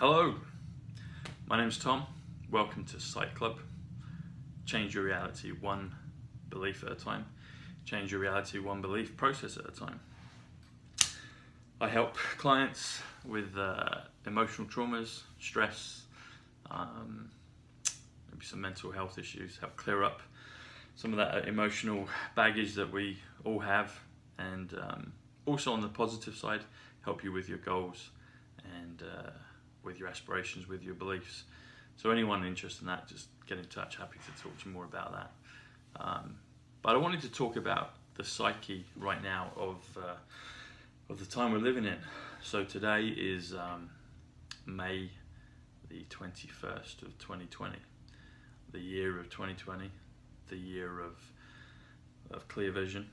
Hello, my name's Tom. Welcome to Psych Club. Change your reality one belief at a time. Change your reality one belief process at a time. I help clients with emotional traumas, stress, maybe some mental health issues, help clear up some of that emotional baggage that we all have, and also on the positive side, help you with your goals and with your aspirations, with your beliefs. So anyone interested in that, just get in touch. Happy to talk to you more about that. But I wanted to talk about the psyche right now of the time we're living in. So today is May the 21st of 2020, the year of 2020, the year of clear vision,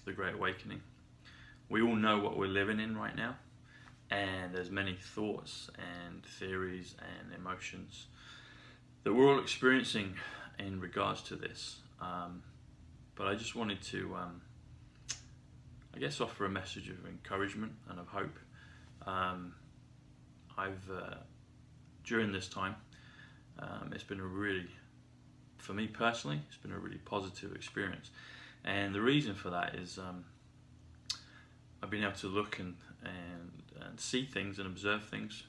the Great Awakening. We all know what we're living in right now, and there's many thoughts and theories and emotions that we're all experiencing in regards to this. But I just wanted to, I guess, offer a message of encouragement and of hope. During this time, it's been for me personally, it's been a really positive experience. And the reason for that is I've been able to look and see things and observe things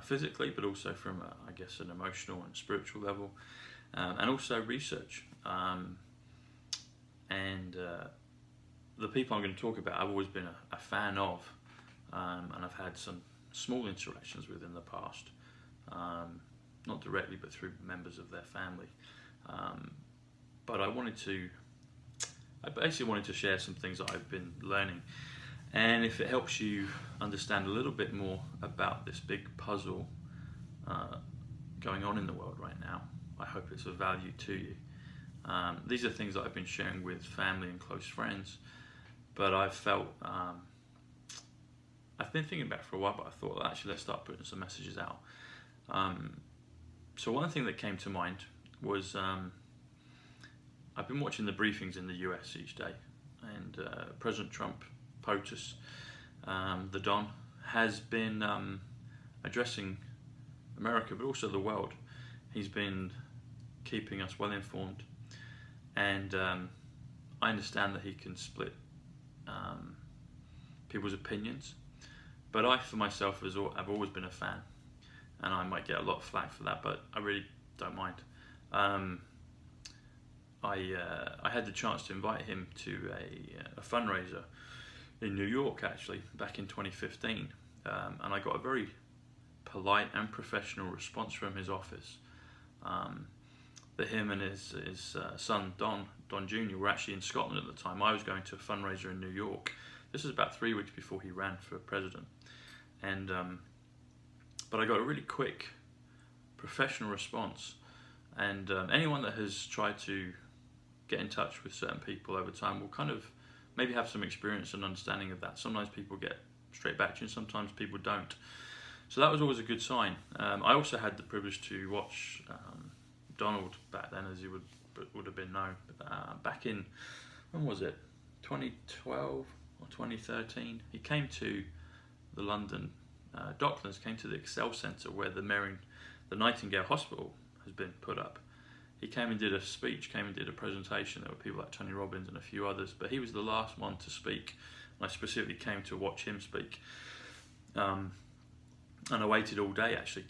physically, but also from I guess an emotional and spiritual level, and also research. The people I'm going to talk about, I've always been a fan of, and I've had some small interactions with in the past, not directly but through members of their family. But I basically wanted to share some things that I've been learning. And if it helps you understand a little bit more about this big puzzle going on in the world right now, I hope it's of value to you. These are things that I've been sharing with family and close friends, but I've felt, I've been thinking about it for a while, but I thought, well, actually, let's start putting some messages out. So one thing that came to mind was I've been watching the briefings in the US each day, and President Trump, POTUS, the Don, has been addressing America, but also the world. He's been keeping us well informed, and I understand that he can split people's opinions, but I, for myself, I've always been a fan, and I might get a lot of flack for that, but I really don't mind. I had the chance to invite him to a fundraiser in New York, actually, back in 2015, and I got a very polite and professional response from his office. That him and his son Don Jr. were actually in Scotland at the time. I was going to a fundraiser in New York. This was about 3 weeks before he ran for president, and but I got a really quick professional response. And anyone that has tried to get in touch with certain people over time will kind of maybe have some experience and understanding of that. Sometimes people get straight back to you, and sometimes people don't. So that was always a good sign. I also had the privilege to watch Donald back then, as he would have been known, back in, when was it, 2012 or 2013? He came to the London Docklands, came to the Excel Centre where the Nightingale Hospital has been put up. He came and did a speech, came and did a presentation. There were people like Tony Robbins and a few others, but he was the last one to speak. I specifically came to watch him speak. And I waited all day actually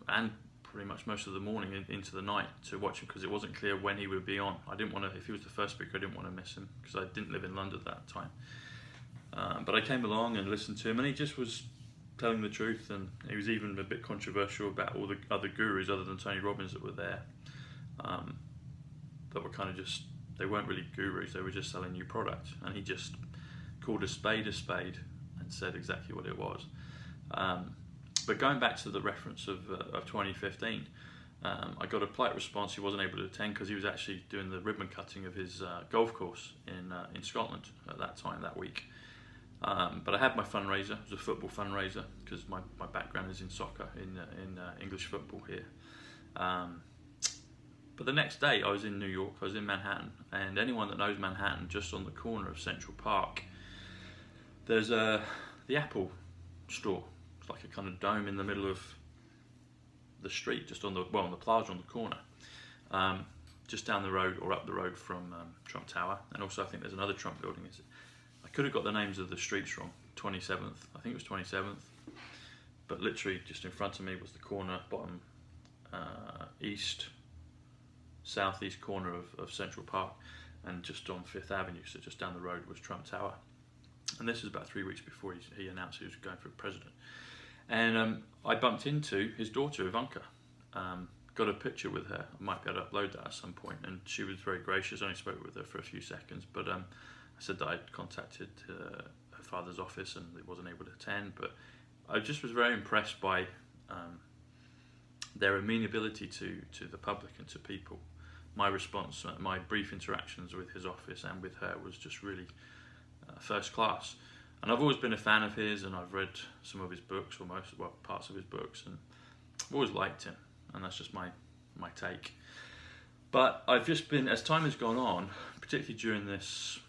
and pretty much most of the morning into the night to watch him, because it wasn't clear when he would be on. I didn't want to, if he was the first speaker, I didn't want to miss him, because I didn't live in London at that time. But I came along and listened to him, and he just was telling the truth, and he was even a bit controversial about all the other gurus other than Tony Robbins that were there. That were kind of just, they weren't really gurus, they were just selling new product, and he just called a spade and said exactly what it was. But going back to the reference of 2015, I got a polite response. He wasn't able to attend because he was actually doing the ribbon cutting of his golf course in Scotland at that time, that week. But I had my fundraiser. It was a football fundraiser, because my background is in soccer, in English football here. But the next day I was in New York, I was in Manhattan, and anyone that knows Manhattan, just on the corner of Central Park, there's the Apple store. like a kind of dome in the middle of the street, just on the plaza on the corner, just down the road or up the road from Trump Tower. And also I think there's another Trump building. I could have got the names of the streets wrong. 27th, I think it was 27th, but literally just in front of me was the corner, bottom southeast corner of Central Park, and just on 5th Avenue, so just down the road, was Trump Tower. And this was about 3 weeks before he announced he was going for president. And I bumped into his daughter, Ivanka. Got a picture with her. I might be able to upload that at some point. And she was very gracious. I only spoke with her for a few seconds. But I said that I'd contacted her father's office and he wasn't able to attend. But I just was very impressed by their amenability to the public and to people. My response, my brief interactions with his office and with her was just really first class. And I've always been a fan of his, and I've read some of his books, or parts of his books, and I've always liked him, and that's just my take. But I've just been, as time has gone on, particularly during this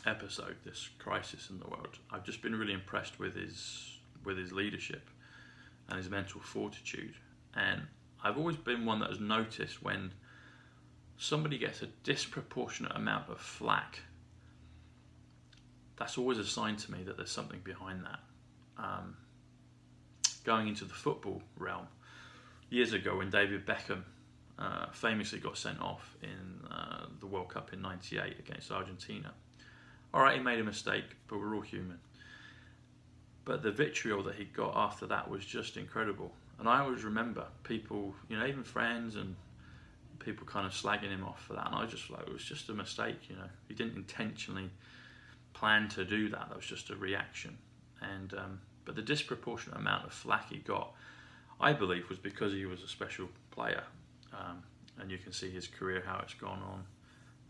episode, this crisis in the world, I've just been really impressed with his leadership and his mental fortitude. And I've always been one that has noticed when somebody gets a disproportionate amount of flack, that's always a sign to me that there's something behind that. Going into the football realm, years ago when David Beckham famously got sent off in the World Cup in '98 against Argentina. All right, he made a mistake, but we're all human. But the vitriol that he got after that was just incredible. And I always remember people, even friends and people kind of slagging him off for that. And I was just like, it was just a mistake, He didn't intentionally plan to do that. That was just a reaction. And but the disproportionate amount of flack he got, I believe, was because he was a special player. And you can see his career, how it's gone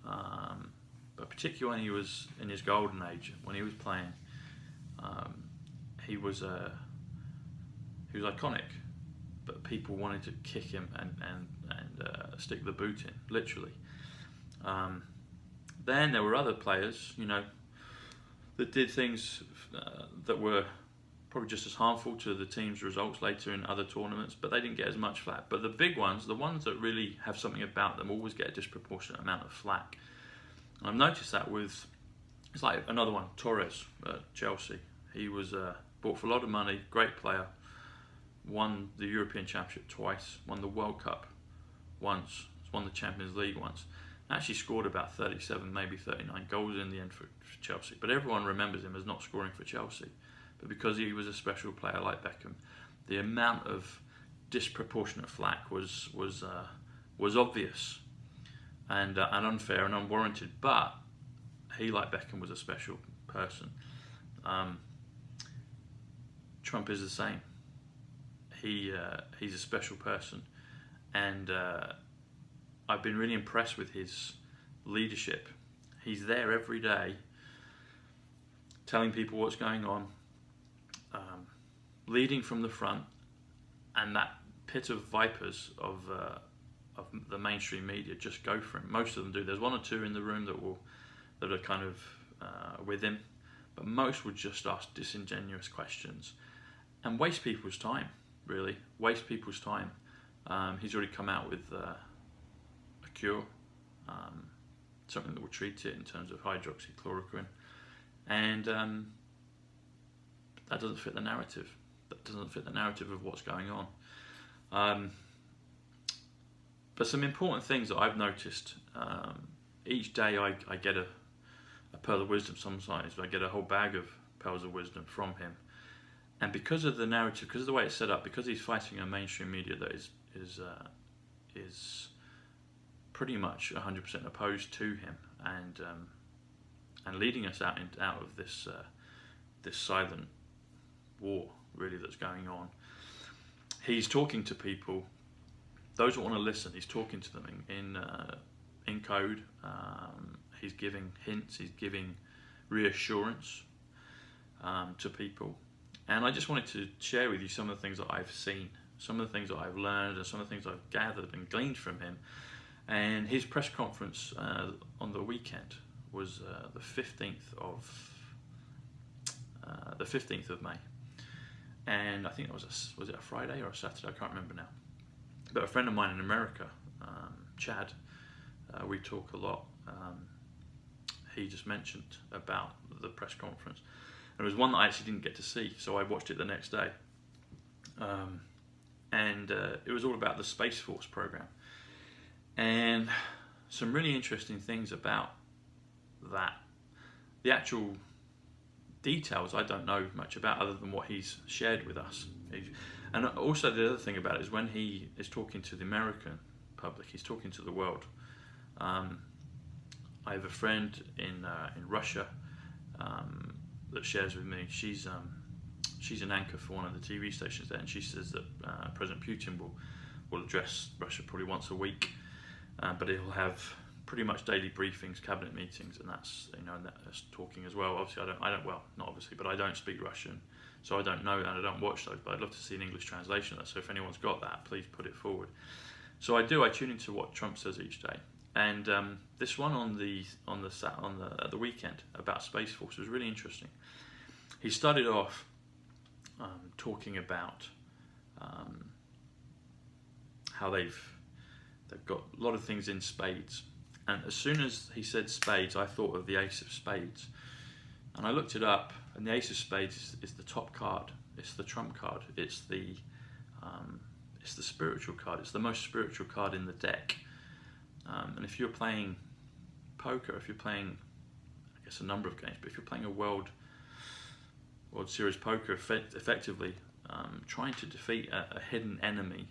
on. But particularly when he was in his golden age, when he was playing, he was iconic. But people wanted to kick him and stick the boot in, literally. Then there were other players, that did things that were probably just as harmful to the team's results later in other tournaments, but they didn't get as much flack. But the big ones, the ones that really have something about them, always get a disproportionate amount of flack. And I've noticed that it's like another one, Torres at Chelsea. He was bought for a lot of money, great player, won the European Championship twice, won the World Cup once, won the Champions League once. Actually scored about 37, maybe 39 goals in the end for Chelsea. But everyone remembers him as not scoring for Chelsea. But because he was a special player like Beckham, the amount of disproportionate flack was obvious and unfair and unwarranted. But he, like Beckham, was a special person. Trump is the same. He's a special person, and I've been really impressed with his leadership. He's there every day, telling people what's going on, leading from the front, and that pit of vipers of the mainstream media just go for him. Most of them do. There's one or two in the room that are kind of with him, but most would just ask disingenuous questions and waste people's time. Really, waste people's time. He's already come out with a cure, something that will treat it in terms of hydroxychloroquine, and that doesn't fit the narrative. That doesn't fit the narrative of what's going on. But some important things that I've noticed, each day I get a pearl of wisdom. Sometimes I get a whole bag of pearls of wisdom from him. And because of the narrative, because of the way it's set up, because he's fighting a mainstream media that is pretty much 100% opposed to him, and leading us out of this silent war, really, that's going on. He's talking to people, those that want to listen. He's talking to them in code. He's giving hints. He's giving reassurance to people. And I just wanted to share with you some of the things that I've seen, some of the things that I've learned, and some of the things I've gathered and gleaned from him. And his press conference on the weekend was the 15th of May. and I think it was it a Friday or a Saturday? I can't remember now. But a friend of mine in America, Chad, we talk a lot. He just mentioned about the press conference. And it was one that I actually didn't get to see, so I watched it the next day. And it was all about the Space Force program. And some really interesting things about that. The actual details I don't know much about other than what he's shared with us. And also the other thing about it is when he is talking to the American public, he's talking to the world. I have a friend in Russia that shares with me. She's an anchor for one of the TV stations there, and she says that President Putin will address Russia probably once a week, but he'll have pretty much daily briefings, cabinet meetings, and that's that's talking as well. Obviously, I don't well, not obviously, but I don't speak Russian, so I don't know and I don't watch those. But I'd love to see an English translation of that. So if anyone's got that, please put it forward. So I tune into what Trump says each day, and this one at the weekend about Space Force was really interesting. He started off talking about how they've got a lot of things in spades, and as soon as he said spades, I thought of the Ace of Spades, and I looked it up, and the Ace of Spades is the top card. It's the trump card. It's the spiritual card. It's the most spiritual card in the deck. And if you're playing poker, if you're playing, I guess, a number of games, but if you're playing a World Series poker effectively, trying to defeat a hidden enemy,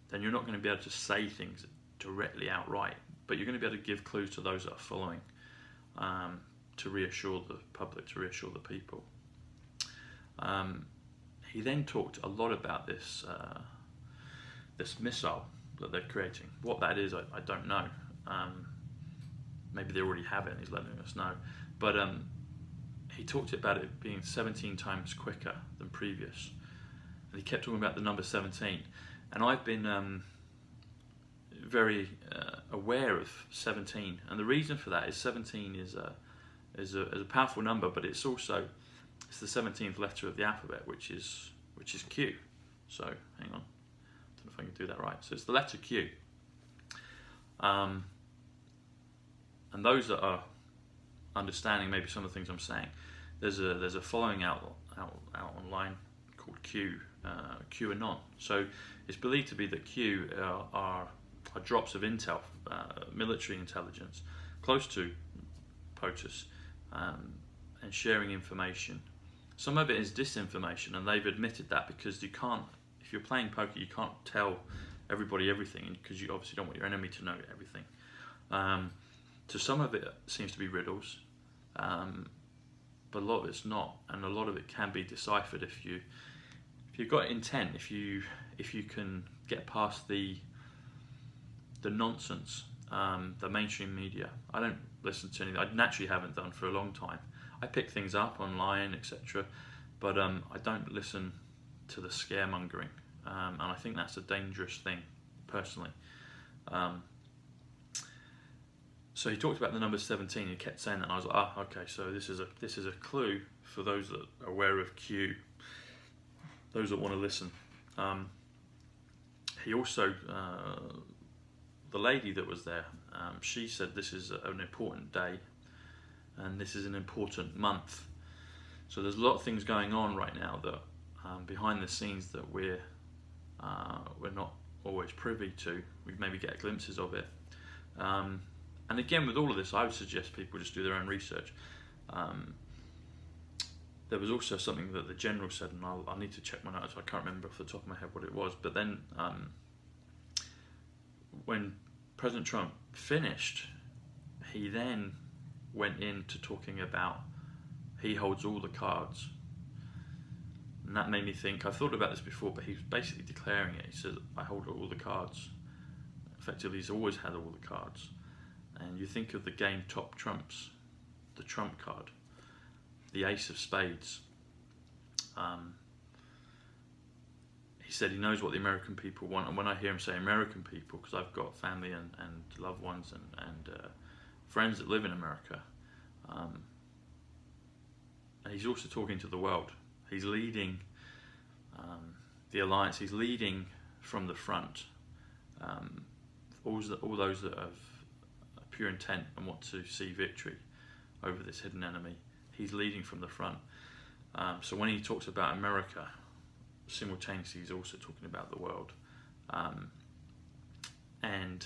then you're not going to be able to say things directly outright, but you're going to be able to give clues to those that are following, to reassure the public, to reassure the people. He then talked a lot about this missile that they're creating. What that is, I don't know. Maybe they already have it and he's letting us know. But he talked about it being 17 times quicker than previous. And he kept talking about the number 17. And I've been very aware of 17. And the reason for that is 17 is a powerful number, but it's the 17th letter of the alphabet, which is Q. So hang on, I don't know if I can do that right. So it's the letter Q. And those that are understanding maybe some of the things I'm saying, there's a following out online called QAnon. So it's believed to be that Q are drops of intel, military intelligence, close to POTUS, and sharing information. Some of it is disinformation, and they've admitted that because you can't, if you're playing poker, you can't tell everybody everything because you obviously don't want your enemy to know everything. So some of it seems to be riddles, but a lot of it's not, and a lot of it can be deciphered if you've got intent, if you can get past the nonsense, the mainstream media. I don't listen to anything. I naturally haven't done for a long time. I pick things up online, etc., but I don't listen to the scaremongering, and I think that's a dangerous thing, personally. So he talked about the number 17. He kept saying that, and I was like, okay, so this is a clue for those that are aware of Q, those that want to listen. He also, the lady that was there, she said this is an important day, and this is an important month. So there's a lot of things going on right now that behind the scenes that we're not always privy to. We maybe get glimpses of it. And again, with all of this, I would suggest people just do their own research. There was also something that the general said, and I'll need to check my notes. I can't remember off the top of my head what it was. But then when President Trump finished, he then went into talking about he holds all the cards. And that made me think, I've thought about this before, but he's basically declaring it. He says, I hold all the cards. Effectively, he's always had all the cards. And you think of the game Top Trumps, the trump card, the Ace of Spades. He said he knows what the American people want, and when I hear him say American people, because I've got family and loved ones and friends that live in America, and he's also talking to the world, He's leading the alliance. He's leading from the front. All those that have a pure intent and want to see victory over this hidden enemy, he's leading from the front. So when he talks about America, simultaneously he's also talking about the world. And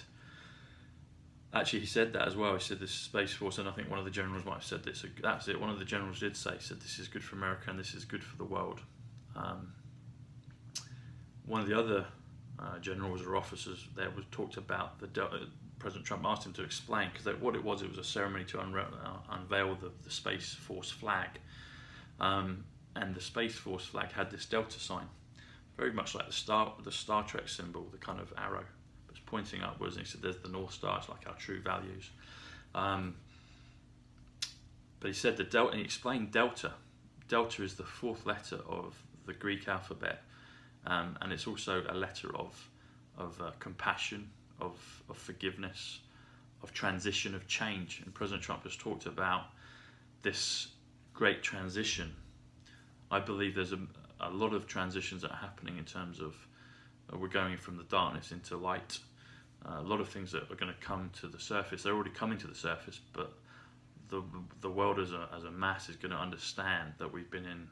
actually he said that as well. He said this Space Force, and I think one of the generals might have said this. That's it. One of the generals did say, he said this is good for America and this is good for the world. One of the other generals or officers there was talked about President Trump asked him to explain, because what it was a ceremony to unveil the Space Force flag. And the Space Force flag had this delta sign, very much like the Star Trek symbol, the kind of arrow that's pointing upwards. And he said, "There's the North Star. It's like our true values." But he said and he explained delta. Delta is the fourth letter of the Greek alphabet, and it's also a letter of compassion, of forgiveness, of transition, of change. And President Trump has talked about this great transition. I believe there's a lot of transitions that are happening in terms of we're going from the darkness into light. A lot of things that are going to come to the surface. They're already coming to the surface, but the world as a mass is going to understand that we've been in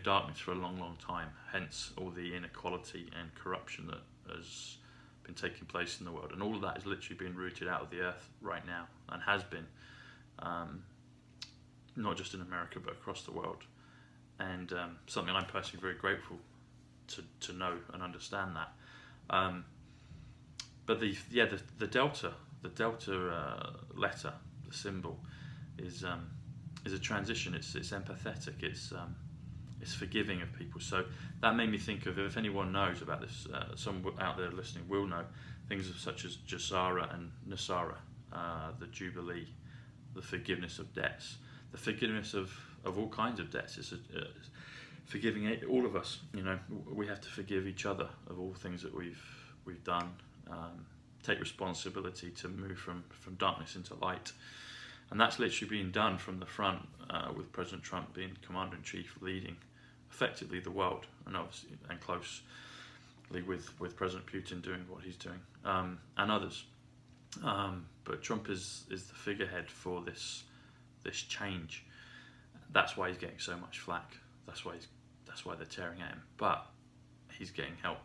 darkness for a long time. Hence all the inequality and corruption that has been taking place in the world, and all of that is literally being rooted out of the earth right now, and has been. Not just in America but across the world, and something I'm personally very grateful to know and understand that. But the delta letter, the symbol, is a transition. It's empathetic. It's forgiving of people. So that made me think of, if anyone knows about this, someone out there listening will know things such as Jasara and Nasara, the Jubilee, the forgiveness of debts. The forgiveness of all kinds of debts is forgiving all of us. We have to forgive each other of all things that we've done. Take responsibility to move from darkness into light, and that's literally being done from the front, with President Trump being Commander-in-Chief, leading effectively the world, and obviously and closely with President Putin doing what he's doing, and others. But Trump is the figurehead for this change. That's why he's getting so much flack. That's why they're tearing at him. But he's getting help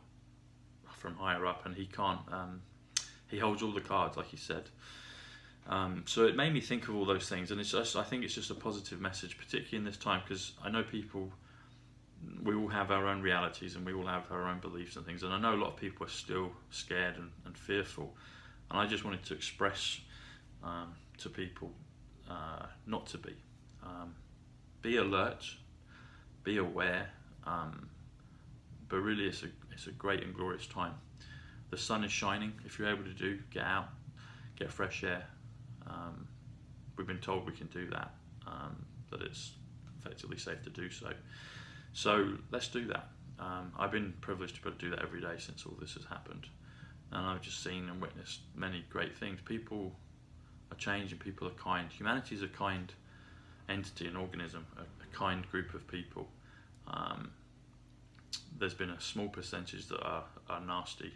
from higher up, and he can't. He holds all the cards, like he said. So it made me think of all those things, and I think it's just a positive message, particularly in this time, because I know people. We all have our own realities, and we all have our own beliefs and things. And I know a lot of people are still scared and fearful. And I just wanted to express to people. Not to be. Be alert, be aware, but really it's a great and glorious time. The sun is shining. If you're able to get out, get fresh air. We've been told we can do that, that it's effectively safe to do so. So let's do that. I've been privileged to be able to do that every day since all this has happened, and I've just seen and witnessed many great things. People are changing, people are kind. Humanity is a kind entity, an organism, a kind group of people. There's been a small percentage that are nasty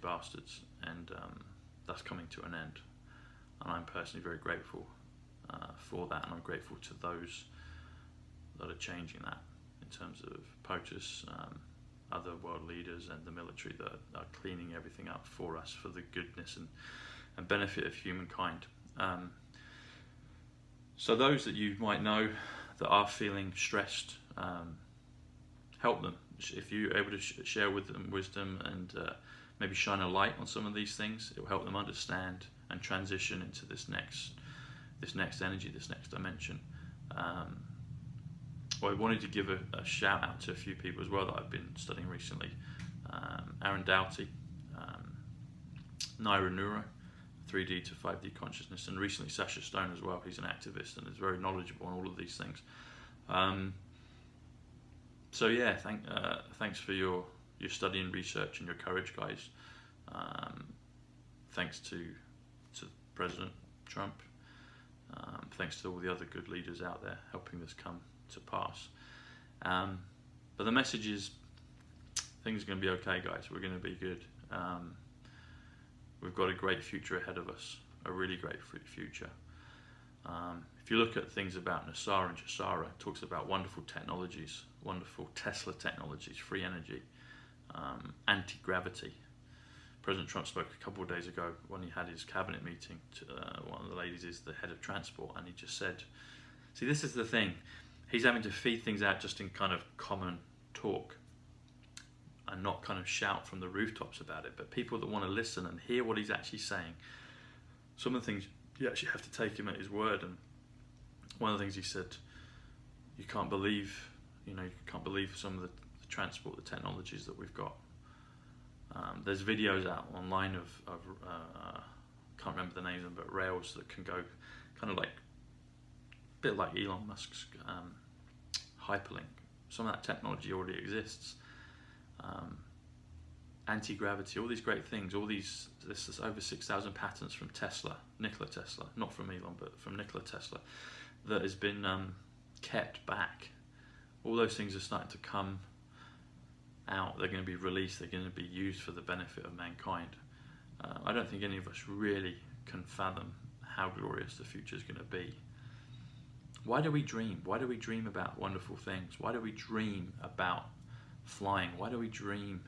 bastards, and that's coming to an end. And I'm personally very grateful for that, and I'm grateful to those that are changing that, in terms of POTUS, other world leaders, and the military that are cleaning everything up for us, for the goodness and benefit of humankind. So those that you might know that are feeling stressed, help them. If you're able to share with them wisdom and maybe shine a light on some of these things, it will help them understand and transition into this next energy, this next dimension. Well, I wanted to give a shout out to a few people as well that I've been studying recently. Aaron Doughty, Naira Neuro, 3D to 5D consciousness, and recently Sasha Stone as well. He's an activist and is very knowledgeable on all of these things. So yeah, thanks for your study and research and your courage, guys. Thanks to President Trump thanks to all the other good leaders out there helping this come to pass. But the message is, things are going to be okay, guys. We're going to be good. We've got a great future ahead of us, a really great future. If you look at things about Nassar and Jassara, it talks about wonderful technologies, wonderful Tesla technologies, free energy, anti-gravity. President Trump spoke a couple of days ago when he had his cabinet meeting. One of the ladies is the head of transport, and he just said, see, this is the thing. He's having to feed things out just in kind of common talk and not kind of shout from the rooftops about it, but people that want to listen and hear what he's actually saying. Some of the things, you actually have to take him at his word. And one of the things he said, you can't believe some of the transport, the technologies that we've got. There's videos out online of can't remember the name of them, but rails that can go kind of like, a bit like Elon Musk's hyperlink. Some of that technology already exists. Anti-gravity, all these great things, this is over 6,000 patents from Nikola Tesla, not from Elon, but from Nikola Tesla, that has been kept back. All those things are starting to come out. They're going to be released. They're going to be used for the benefit of mankind. I don't think any of us really can fathom how glorious the future is going to be. Why do we dream? Why do we dream about wonderful things? Why do we dream about flying? Why do we dream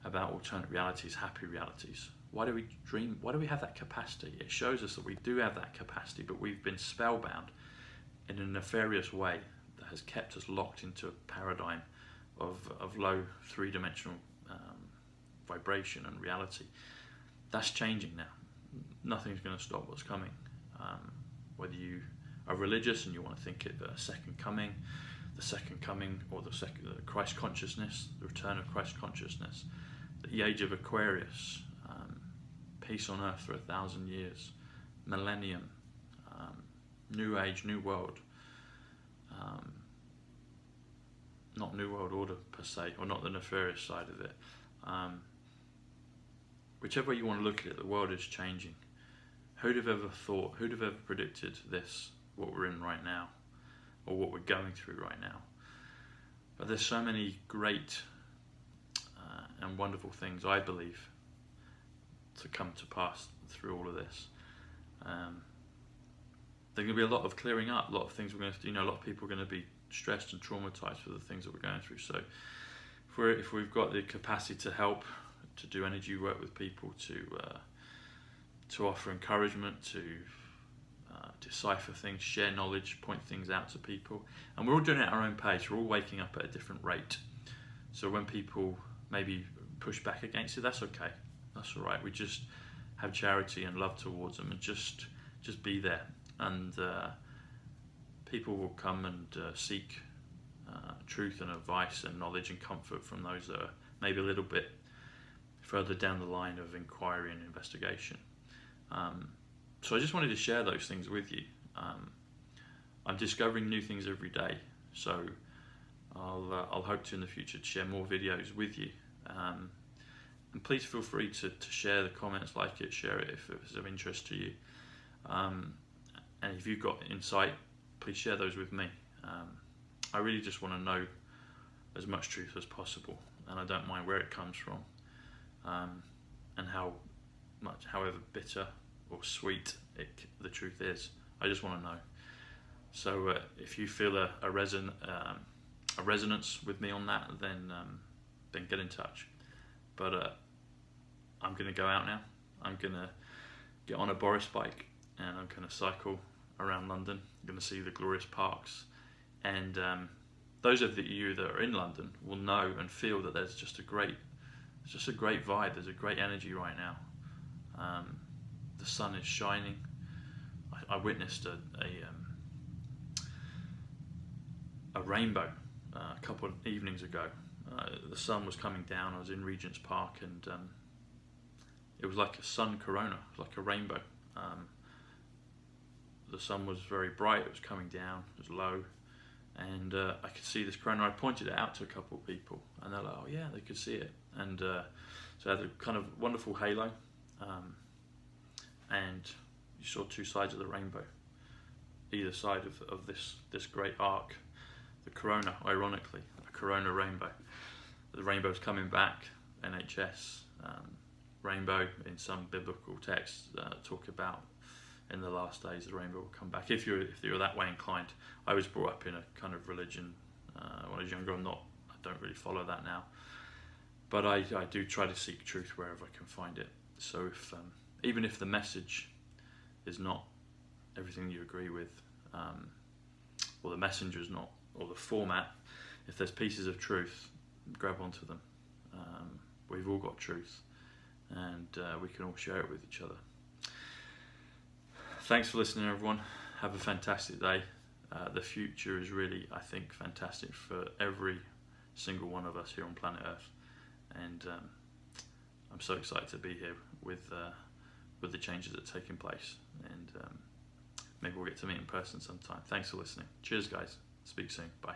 about alternate realities, happy realities? Why do we dream? Why do we have that capacity? It shows us that we do have that capacity, but we've been spellbound in a nefarious way that has kept us locked into a paradigm of low three-dimensional vibration and reality. That's changing now. Nothing's going to stop what's coming. Whether you are religious and you want to think it the second coming, or the Christ consciousness, the return of Christ consciousness, the age of Aquarius, peace on earth for 1,000 years, millennium, new age, new world. Not New World Order per se, or not the nefarious side of it. Whichever way you want to look at it, the world is changing. Who'd have ever thought, who'd have ever predicted this, what we're in right now, or what we're going through right now? But there's so many great and wonderful things, I believe, to come to pass through all of this. There's going to be a lot of clearing up, a lot of things we're going to have to, a lot of people are going to be stressed and traumatized for the things that we're going through. So if we've got the capacity to help, to do energy work with people, to offer encouragement, to decipher things, share knowledge, point things out to people, and we're all doing it at our own pace. We're all waking up at a different rate. So when people maybe push back against it, that's okay. That's all right. We just have charity and love towards them, and just be there. And people will come and seek truth and advice and knowledge and comfort from those that are maybe a little bit further down the line of inquiry and investigation. So I just wanted to share those things with you. I'm discovering new things every day, so I'll hope to in the future to share more videos with you. And please feel free to share the comments, like it, share it if it's of interest to you. And if you've got insight, please share those with me. I really just want to know as much truth as possible, and I don't mind where it comes from, and however bitter or sweet the truth is. I just want to know. So if you feel a resonance with me on that, then get in touch. But I'm going to go out now. I'm going to get on a Boris bike, and I'm going to cycle around London. I'm going to see the glorious parks, and those of you that are in London will know and feel that there's just a great vibe. There's a great energy right now. The sun is shining. I witnessed a rainbow a couple of evenings ago. The sun was coming down. I was in Regent's Park, and it was like a sun corona, like a rainbow. The sun was very bright. It was coming down. It was low, and I could see this corona. I pointed it out to a couple of people, and they're like, "Oh yeah, they could see it." And so it had a kind of wonderful halo, and you saw two sides of the rainbow. either side of this great arc, the corona, ironically, a corona rainbow. The rainbow's coming back, NHS, rainbow in some biblical texts talk about in the last days the rainbow will come back. If you're that way inclined. I was brought up in a kind of religion when I was younger. I don't really follow that now, but I do try to seek truth wherever I can find it. So if even if the message is not everything you agree with, or the messenger's not, or the format, if there's pieces of truth, grab onto them. We've all got truth, and we can all share it with each other. Thanks for listening, everyone. Have a fantastic day. The future is really, I think, fantastic for every single one of us here on planet Earth, and I'm so excited to be here with the changes that are taking place, and maybe we'll get to meet in person sometime. Thanks for listening. Cheers, guys. Speak soon. Bye.